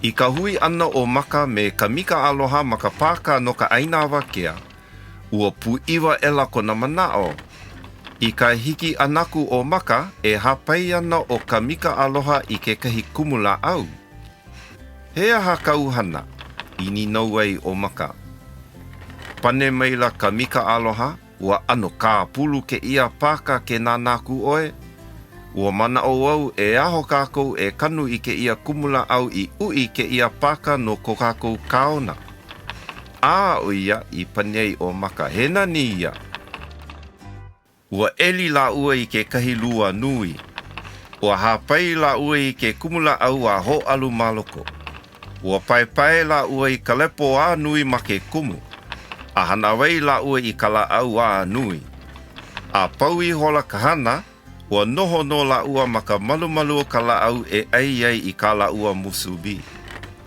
I ka hui ana o maka me ka mika aloha ma ka pāka no ka ainawa kea, ua puiwa ela kona manao. I ka hiki anaku o maka e hapai ana o ka mika aloha i ke kahi kumula au. He aha kauhana, ini nau ai o maka. Pane maila ka mika aloha, ua ano ka pulu ke ia pāka ke nānaku oe. Ua mana o au e aho kākou e kanu i ke ia kumula au i ui ke ia pāka no ko kākou kaona. A o ia i panei o maka hena ni ia. Ua eli la ua i ke kahi lua nui. Ua hapai la ua i ke kumula au a ho alu maloko. Ua pai la ua i ka lepo a nui ma ke kumu. A hanawei la ua i ka la au a nui. A pau i hola kahana, ua noho no la ua ma ka malu ka la au e ai i ka la ua musubi.